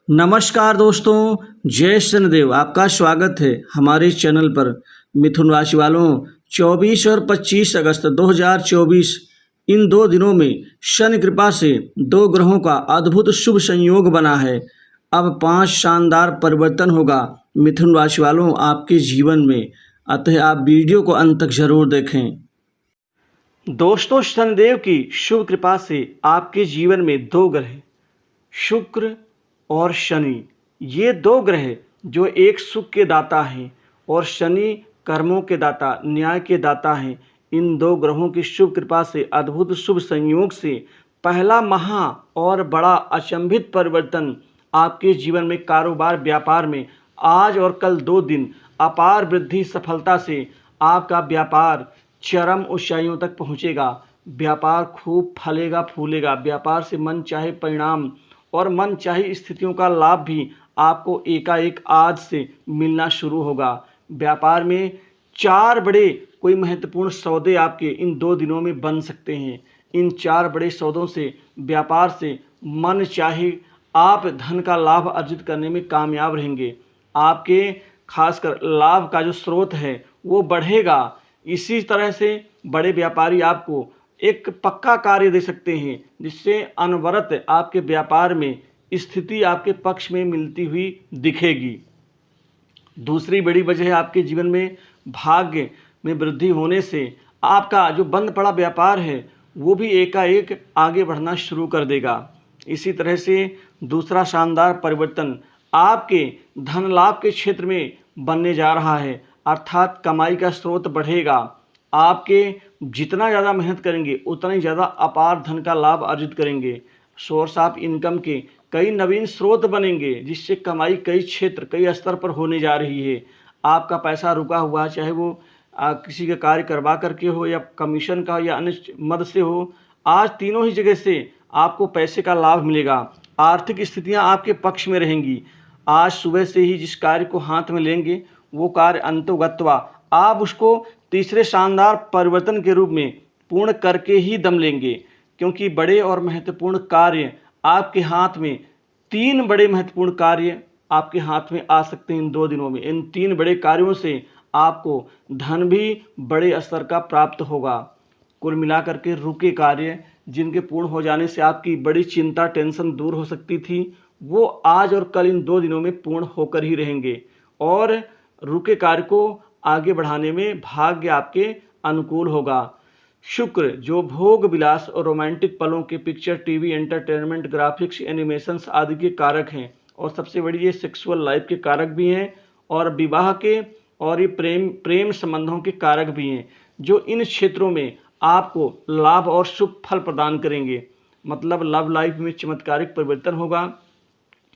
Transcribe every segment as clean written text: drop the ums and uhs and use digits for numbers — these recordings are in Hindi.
नमस्कार दोस्तों, जय शनिदेव। आपका स्वागत है हमारे चैनल पर। मिथुन राशि वालों, 24 और 25 अगस्त 2024 इन दो दिनों में शनि कृपा से दो ग्रहों का अद्भुत शुभ संयोग बना है। अब 5 शानदार परिवर्तन होगा मिथुन राशि वालों आपके जीवन में, अतः आप वीडियो को अंत तक जरूर देखें। दोस्तों, शनिदेव की शुभ कृपा से आपके जीवन में दो ग्रह शुक्र और शनि, ये दो ग्रह जो एक सुख के दाता हैं और शनि कर्मों के दाता, न्याय के दाता हैं। इन दो ग्रहों की शुभ कृपा से, अद्भुत शुभ संयोग से पहला महा और बड़ा अचंभित परिवर्तन आपके जीवन में, कारोबार व्यापार में आज और कल 2 दिन अपार वृद्धि सफलता से आपका व्यापार चरम ऊंचाइयों तक पहुंचेगा। व्यापार खूब फलेगा फूलेगा। व्यापार से मन चाहे परिणाम और मन चाही स्थितियों का लाभ भी आपको एकाएक आज से मिलना शुरू होगा। व्यापार में 4 बड़े कोई महत्वपूर्ण सौदे आपके इन 2 दिनों में बन सकते हैं। इन 4 बड़े सौदों से, व्यापार से मन चाहे आप धन का लाभ अर्जित करने में कामयाब रहेंगे। आपके खासकर लाभ का जो स्रोत है वो बढ़ेगा। इसी तरह से बड़े व्यापारी आपको एक पक्का कार्य दे सकते हैं जिससे अनवरत आपके व्यापार में स्थिति आपके पक्ष में मिलती हुई दिखेगी। दूसरी बड़ी वजह है आपके जीवन में भाग्य में वृद्धि होने से आपका जो बंद पड़ा व्यापार है वो भी एकाएक आगे बढ़ना शुरू कर देगा। इसी तरह से दूसरा शानदार परिवर्तन आपके धन लाभ के क्षेत्र में बनने जा रहा है, अर्थात कमाई का स्रोत बढ़ेगा। आपके जितना ज़्यादा मेहनत करेंगे उतना ही ज़्यादा अपार धन का लाभ अर्जित करेंगे। सोर्स ऑफ इनकम के कई नवीन स्रोत बनेंगे जिससे कमाई कई क्षेत्र, कई स्तर पर होने जा रही है। आपका पैसा रुका हुआ, चाहे वो किसी का कार्य करवा करके हो या कमीशन का या अन्य मद से हो, आज तीनों ही जगह से आपको पैसे का लाभ मिलेगा। आर्थिक स्थितियां आपके पक्ष में रहेंगी। आज सुबह से ही जिस कार्य को हाथ में लेंगे वो कार्य अंतोगत्वा आप उसको तीसरे शानदार परिवर्तन के रूप में पूर्ण करके ही दम लेंगे, क्योंकि बड़े और महत्वपूर्ण कार्य आपके हाथ में, 3 बड़े महत्वपूर्ण कार्य आपके हाथ में आ सकते हैं इन 2 दिनों में। इन 3 बड़े कार्यों से आपको धन भी बड़े स्तर का प्राप्त होगा। कुल मिलाकर के रुके कार्य जिनके पूर्ण हो जाने से आपकी बड़ी चिंता, टेंशन दूर हो सकती थी, वो आज और कल इन 2 दिनों में पूर्ण होकर ही रहेंगे और रुके कार्य को आगे बढ़ाने में भाग्य आपके अनुकूल होगा। शुक्र जो भोग विलास और रोमांटिक पलों के picture, TV, entertainment, graphics, animations आदि के कारक हैं और सबसे बड़ी ये सेक्सुअल लाइफ के कारक भी हैं और विवाह के और ये प्रेम संबंधों के कारक भी हैं, जो इन क्षेत्रों में आपको लाभ और शुभ फल प्रदान करेंगे। मतलब लव लाइफ में चमत्कारिक परिवर्तन होगा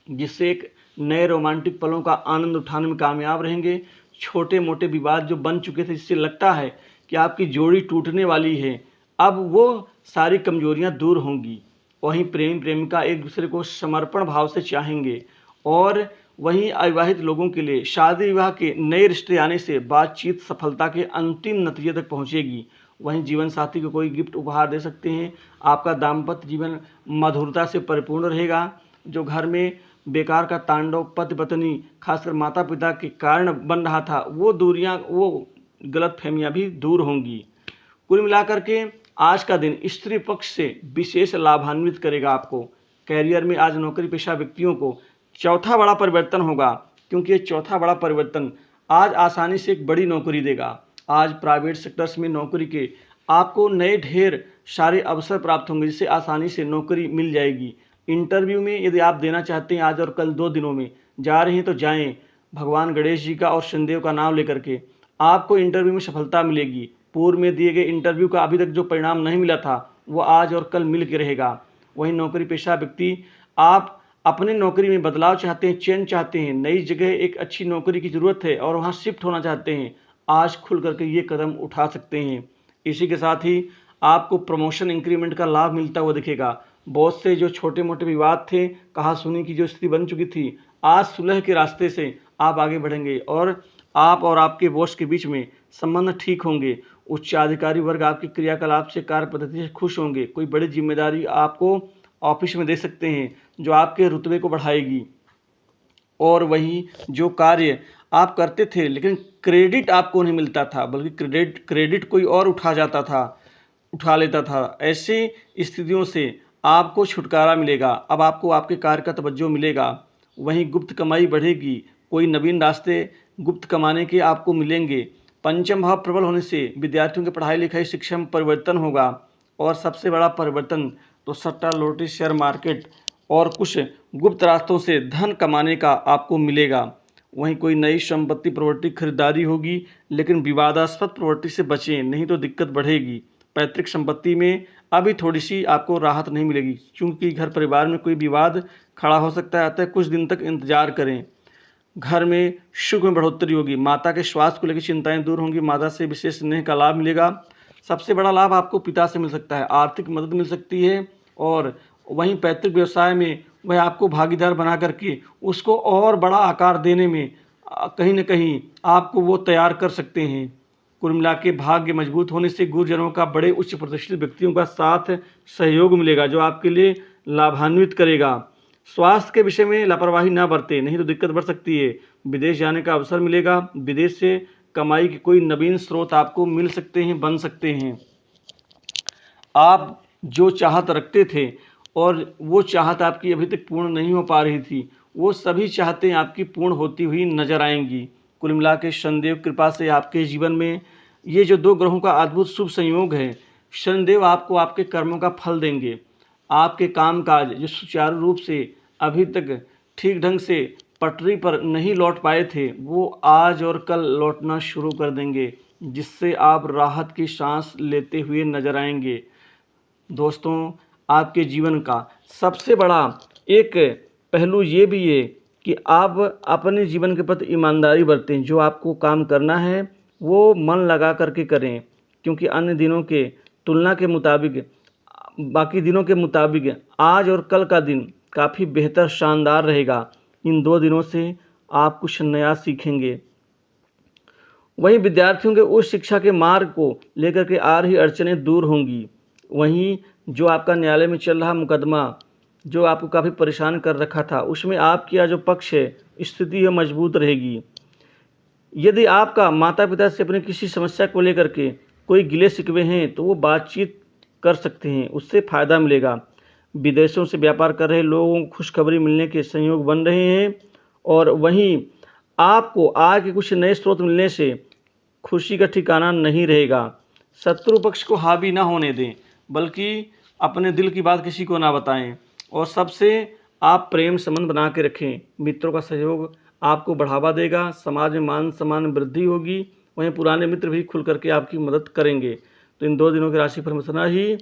जिससे एक नए रोमांटिक पलों का आनंद उठाने में कामयाब रहेंगे। छोटे मोटे विवाद जो बन चुके थे, जिससे लगता है कि आपकी जोड़ी टूटने वाली है, अब वो सारी कमजोरियां दूर होंगी। वहीं प्रेम प्रेमिका एक दूसरे को समर्पण भाव से चाहेंगे और वहीं अविवाहित लोगों के लिए शादी विवाह के नए रिश्ते आने से बातचीत सफलता के अंतिम नतीजे तक पहुंचेगी। वहीं जीवन साथी को कोई गिफ्ट उपहार दे सकते हैं। आपका दाम्पत्य जीवन मधुरता से परिपूर्ण रहेगा। जो घर में बेकार का तांडव पति पत्नी, खासकर माता पिता के कारण बन रहा था, वो दूरियां, वो गलत फहमियाँ भी दूर होंगी। कुल मिलाकर के आज का दिन स्त्री पक्ष से विशेष लाभान्वित करेगा आपको। कैरियर में आज नौकरी पेशा व्यक्तियों को चौथा बड़ा परिवर्तन होगा, क्योंकि ये चौथा बड़ा परिवर्तन आज आसानी से एक बड़ी नौकरी देगा। आज प्राइवेट सेक्टर्स में नौकरी के आपको नए ढेर सारे अवसर प्राप्त होंगे जिससे आसानी से नौकरी मिल जाएगी। इंटरव्यू में यदि आप देना चाहते हैं आज और कल 2 दिनों में जा रहे हैं तो जाएं। भगवान गणेश जी का और शनिदेव का नाम लेकर के आपको इंटरव्यू में सफलता मिलेगी। पूर्व में दिए गए इंटरव्यू का अभी तक जो परिणाम नहीं मिला था वो आज और कल मिल के रहेगा। वहीं नौकरी पेशा व्यक्ति, आप अपने नौकरी में बदलाव चाहते हैं, चेंज चाहते हैं, नई जगह एक अच्छी नौकरी की ज़रूरत है और वहाँ शिफ्ट होना चाहते हैं, आज खुल करके ये कदम उठा सकते हैं। इसी के साथ ही आपको प्रमोशन, इंक्रीमेंट का लाभ मिलता हुआ दिखेगा। बॉस से जो छोटे मोटे विवाद थे, कहा सुनी की जो स्थिति बन चुकी थी, आज सुलह के रास्ते से आप आगे बढ़ेंगे और आप और आपके बॉस के बीच में संबंध ठीक होंगे। उच्चाधिकारी वर्ग आपके क्रियाकलाप से, कार्य पद्धति से खुश होंगे। कोई बड़ी जिम्मेदारी आपको ऑफिस में दे सकते हैं जो आपके रुतबे को बढ़ाएगी। और वहीं जो कार्य आप करते थे लेकिन क्रेडिट आपको नहीं मिलता था, बल्कि क्रेडिट कोई और उठा लेता था, ऐसी स्थितियों से आपको छुटकारा मिलेगा। अब आपको आपके कार्य का तवज्जो मिलेगा, वहीं गुप्त कमाई बढ़ेगी, कोई नवीन रास्ते गुप्त कमाने के आपको मिलेंगे। पंचम भाव प्रबल होने से विद्यार्थियों की पढ़ाई लिखाई शिक्षा में परिवर्तन होगा, और सबसे बड़ा परिवर्तन तो सट्टा लॉटरी शेयर मार्केट और कुछ गुप्त रास्तों से धन कमाने का आपको मिलेगा। वहीं कोई नई संपत्ति प्रॉपर्टी खरीदारी होगी, लेकिन विवादास्पद प्रॉपर्टी से बचें, नहीं तो दिक्कत बढ़ेगी। पैतृक संपत्ति में अभी थोड़ी सी आपको राहत नहीं मिलेगी, क्योंकि घर परिवार में कोई विवाद खड़ा हो सकता है, अतः कुछ दिन तक इंतजार करें। घर में सुख में बढ़ोतरी होगी, माता के स्वास्थ्य को लेकर चिंताएं दूर होंगी, माता से विशेष स्नेह का लाभ मिलेगा। सबसे बड़ा लाभ आपको पिता से मिल सकता है, आर्थिक मदद मिल सकती है, और वहीं पैतृक व्यवसाय में वह आपको भागीदार बना करके उसको और बड़ा आकार देने में कहीं न कहीं आपको वो तैयार कर सकते हैं। कुल मिला के भाग्य मजबूत होने से गुरुजनों का बड़े उच्च प्रतिष्ठित व्यक्तियों का साथ सहयोग मिलेगा, जो आपके लिए लाभान्वित करेगा। स्वास्थ्य के विषय में लापरवाही ना बरतें, नहीं तो दिक्कत बढ़ सकती है। विदेश जाने का अवसर मिलेगा, विदेश से कमाई के कोई नवीन स्रोत आपको मिल सकते हैं, बन सकते हैं। आप जो चाहत रखते थे और वो चाहत आपकी अभी तक पूर्ण नहीं हो पा रही थी, वो सभी चाहतें आपकी पूर्ण होती हुई नजर आएंगी। कुल मिला के शनिदेव कृपा से आपके जीवन में ये जो दो ग्रहों का अद्भुत शुभ संयोग है, शनिदेव आपको आपके कर्मों का फल देंगे। आपके कामकाज जो सुचारू रूप से अभी तक ठीक ढंग से पटरी पर नहीं लौट पाए थे, वो आज और कल लौटना शुरू कर देंगे, जिससे आप राहत की सांस लेते हुए नजर आएंगे। दोस्तों, आपके जीवन का सबसे बड़ा एक पहलू ये भी है कि आप अपने जीवन के प्रति ईमानदारी बरतें। जो आपको काम करना है वो मन लगा करके करें, क्योंकि अन्य दिनों के तुलना के मुताबिक, बाकी दिनों के मुताबिक आज और कल का दिन काफ़ी बेहतर शानदार रहेगा। इन 2 दिनों से आप कुछ नया सीखेंगे। वहीं विद्यार्थियों के उच्च शिक्षा के मार्ग को लेकर के आ रही अड़चनें दूर होंगी। वहीं जो आपका न्यायालय में चल रहा मुकदमा जो आपको काफ़ी परेशान कर रखा था, उसमें आपकी जो पक्ष है स्थिति है मजबूत रहेगी। यदि आपका माता पिता से अपनी किसी समस्या को लेकर के कोई गिले शिकवे हैं, तो वो बातचीत कर सकते हैं, उससे फ़ायदा मिलेगा। विदेशों से व्यापार कर रहे लोगों को खुशखबरी मिलने के संयोग बन रहे हैं, और वहीं आपको आय के कुछ नए स्रोत मिलने से खुशी का ठिकाना नहीं रहेगा। शत्रु पक्ष को हावी ना होने दें, बल्कि अपने दिल की बात किसी को ना बताएं, और सबसे आप प्रेम संबंध बना के रखें। मित्रों का सहयोग आपको बढ़ावा देगा, समाज में मान सम्मान वृद्धि होगी। वहीं पुराने मित्र भी खुल करके आपकी मदद करेंगे। तो इन 2 दिनों की राशि पर इतना ही।